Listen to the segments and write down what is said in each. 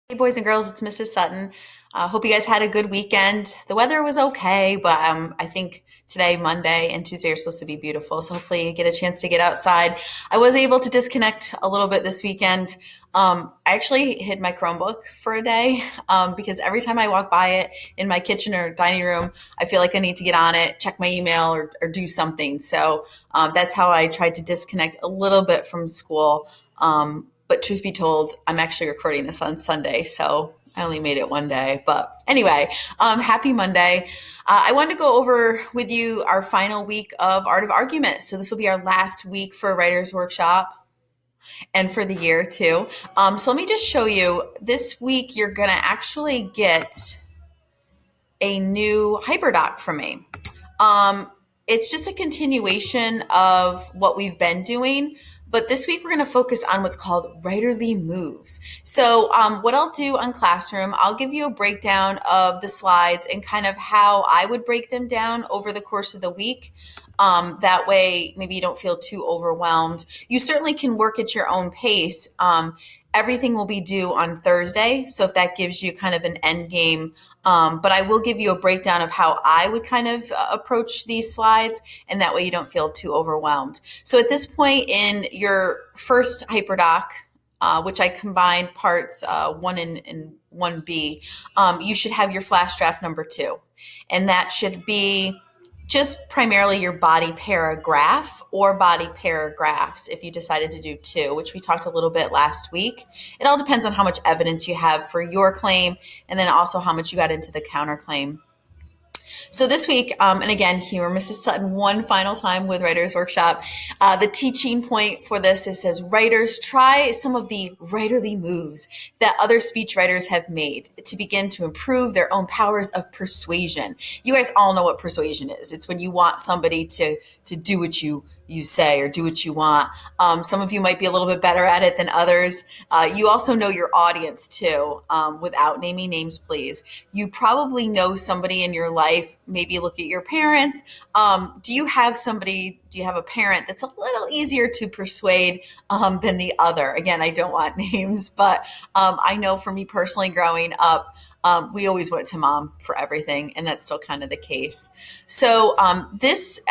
Hey, boys and girls, it's Mrs. Sutton. Hope you guys had a good weekend. The weather was okay, but I think today, Monday, and Tuesday are supposed to be beautiful. So hopefully, you get a chance to get outside. I was able to disconnect a little bit this weekend. I actually hid my Chromebook for a day because every time I walk by it in my kitchen or dining room, I feel like I need to get on it, check my email, or do something. So that's how I tried to disconnect a little bit from school. But truth be told, I'm actually recording this on Sunday, so I only made it one day. But anyway, happy Monday. I wanted to go over with you our final week of Art of Argument. So this will be our last week for Writers Workshop and for the year too. So let me just show you. This week, you're going to actually get a new Hyperdoc from me. It's just a continuation of what we've been doing. But this week, we're going to focus on what's called writerly moves. So, what I'll do on Classroom, I'll give you a breakdown of the slides and kind of how I would break them down over the course of the week. That way, maybe you don't feel too overwhelmed. You certainly can work at your own pace. Everything will be due on Thursday. So, if that gives you kind of an end game, but I will give you a breakdown of how I would kind of approach these slides, and that way you don't feel too overwhelmed. So at this point in your first Hyperdoc, which I combined parts 1 and 1B, you should have your flash draft number 2. And that should be just primarily your body paragraph or body paragraphs if you decided to do 2, which we talked a little bit last week. It all depends on how much evidence you have for your claim and then also how much you got into the counterclaim. So this week, and again, humor Mrs. Sutton one final time with Writers Workshop. The teaching point for this, it says, writers, try some of the writerly moves that other speechwriters have made to begin to improve their own powers of persuasion. You guys all know what persuasion is. It's when you want somebody to do what you say or do what you want. Some of you might be a little bit better at it than others. You also know your audience too, without naming names, please. You probably know somebody in your life. Maybe look at your parents. Do you have a parent that's a little easier to persuade than the other? Again, I don't want names, but I know for me personally growing up, we always went to mom for everything, and that's still kind of the case. So this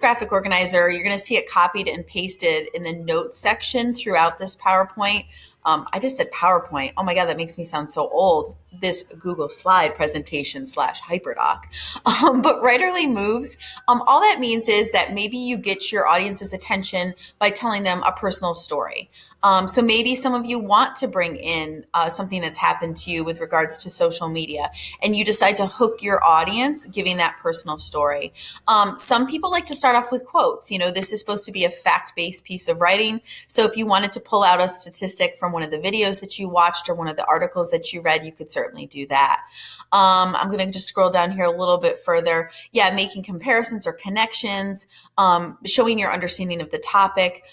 graphic organizer, you're going to see it copied and pasted in the notes section throughout this PowerPoint. I just said PowerPoint. Oh my God, that makes me sound so old. This Google slide presentation / Hyperdoc. But writerly moves, all that means is that maybe you get your audience's attention by telling them a personal story. So maybe some of you want to bring in something that's happened to you with regards to social media, and you decide to hook your audience giving that personal story. Some people like to start off with quotes. You know, this is supposed to be a fact-based piece of writing. So if you wanted to pull out a statistic from one of the videos that you watched or one of the articles that you read, you could certainly do that. I'm going to just scroll down here a little bit further. Yeah, making comparisons or connections, showing your understanding of the topic.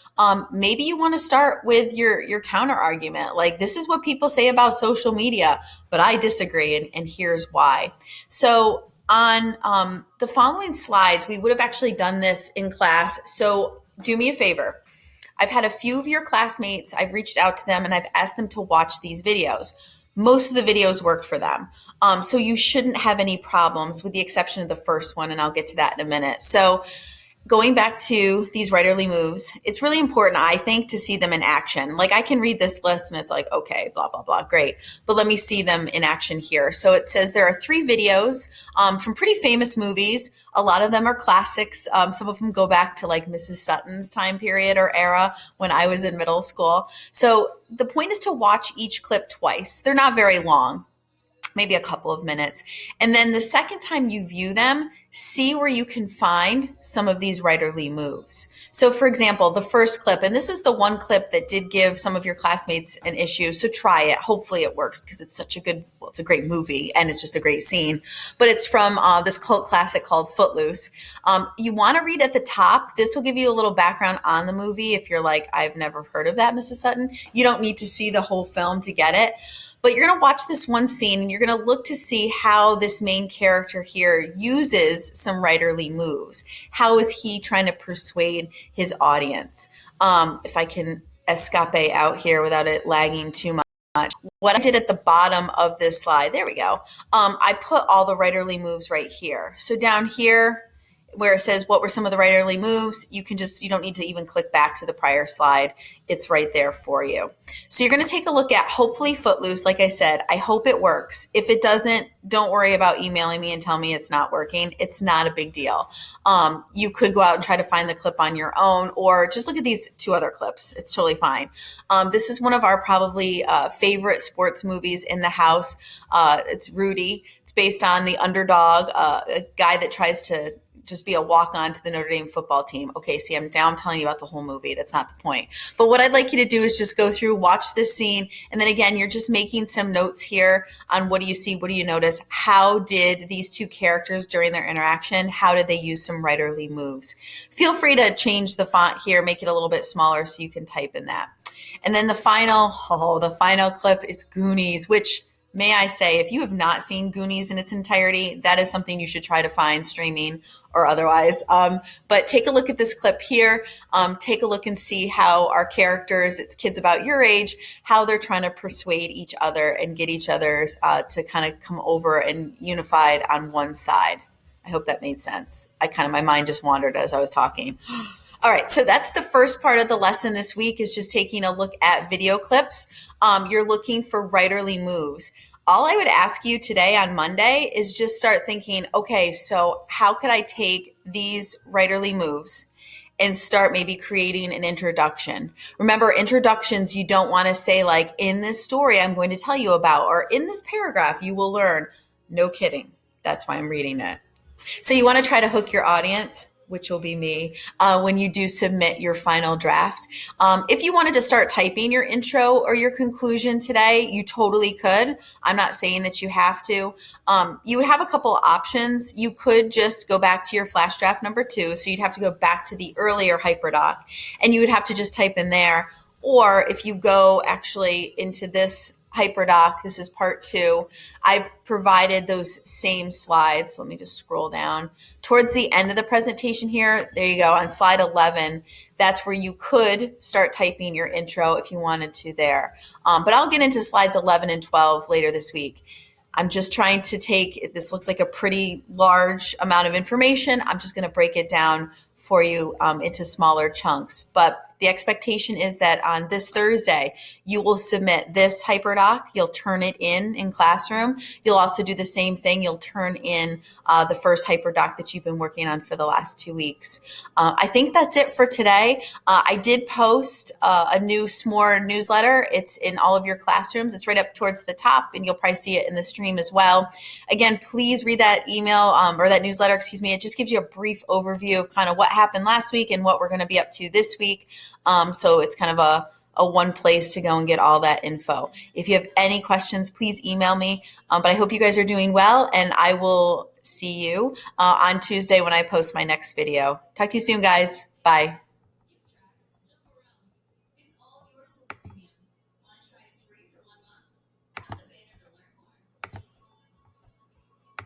Maybe you want to start with your counter argument. Like, this is what people say about social media, but I disagree, and here's why. So on the following slides, we would have actually done this in class. So do me a favor. I've had a few of your classmates, I've reached out to them and I've asked them to watch these videos. Most of the videos worked for them. So you shouldn't have any problems with the exception of the first one, and I'll get to that in a minute. So going back to these writerly moves, it's really important, I think, to see them in action. Like, I can read this list and it's like, okay, blah, blah, blah, great. But let me see them in action here. So it says there are 3 videos from pretty famous movies. A lot of them are classics. Some of them go back to like Mrs. Sutton's time period or era when I was in middle school. So the point is to watch each clip twice. They're not very long, maybe a couple of minutes. And then the second time you view them, see where you can find some of these writerly moves. So for example, the first clip, and this is the one clip that did give some of your classmates an issue. So try it. Hopefully it works because it's such a good, well, it's a great movie and it's just a great scene. But it's from this cult classic called Footloose. You want to read at the top. This will give you a little background on the movie. If you're like, I've never heard of that, Mrs. Sutton, you don't need to see the whole film to get it. But you're going to watch this one scene and you're going to look to see how this main character here uses some writerly moves. How is he trying to persuade his audience? If I can escape out here without it lagging too much. What I did at the bottom of this slide, there we go. I put all the writerly moves right here. So down here, where it says what were some of the writerly moves, you don't need to even click back to the prior slide. It's right there for you. So you're going to take a look at hopefully Footloose. Like I said, I hope it works. If it doesn't, don't worry about emailing me and tell me it's not working. It's not a big deal. You could go out and try to find the clip on your own, or just look at these 2 other clips. It's totally fine. This is one of our probably favorite sports movies in the house. It's Rudy. It's based on the underdog, a guy that tries to just be a walk-on to the Notre Dame football team. Okay, see, I'm telling you about the whole movie. That's not the point. But what I'd like you to do is just go through, watch this scene, and then again, you're just making some notes here on what do you see, what do you notice, how did these 2 characters during their interaction, how did they use some writerly moves. Feel free to change the font here, make it a little bit smaller so you can type in that. And then the final clip is Goonies, which, may I say, if you have not seen Goonies in its entirety, that is something you should try to find streaming or otherwise. But take a look at this clip here. Take a look and see how our characters, it's kids about your age, how they're trying to persuade each other and get each other's to kind of come over and unified on one side. I hope that made sense. My mind just wandered as I was talking. All right, so that's the first part of the lesson this week, is just taking a look at video clips. You're looking for writerly moves. All I would ask you today on Monday is just start thinking, okay, so how could I take these writerly moves and start maybe creating an introduction? Remember, introductions, you don't want to say like, in this story I'm going to tell you about, or in this paragraph you will learn. No kidding. That's why I'm reading it. So you want to try to hook your audience, which will be me, when you do submit your final draft. If you wanted to start typing your intro or your conclusion today, you totally could. I'm not saying that you have to. You would have a couple of options. You could just go back to your flash draft number 2. So you'd have to go back to the earlier Hypdoc, and you would have to just type in there. Or if you go actually into this Hypdoc, this is part 2, I've provided those same slides. So let me just scroll down. Towards the end of the presentation here, there you go, on slide 11, that's where you could start typing your intro if you wanted to there. But I'll get into slides 11 and 12 later this week. I'm just trying to take, this looks like a pretty large amount of information. I'm just going to break it down for you into smaller chunks. But the expectation is that on this Thursday, you will submit this Hypdoc. You'll turn it in Classroom. You'll also do the same thing. You'll turn in the first Hypdoc that you've been working on for the last 2 weeks. I think that's it for today. I did post a new SMORE newsletter. It's in all of your classrooms. It's right up towards the top, and you'll probably see it in the stream as well. Again, please read that email or that newsletter, excuse me. It just gives you a brief overview of kind of what happened last week and what we're going to be up to this week. So it's kind of a one place to go and get all that info. If you have any questions, please email me. But I hope you guys are doing well, and I will see you on Tuesday when I post my next video. Talk to you soon, guys. Bye.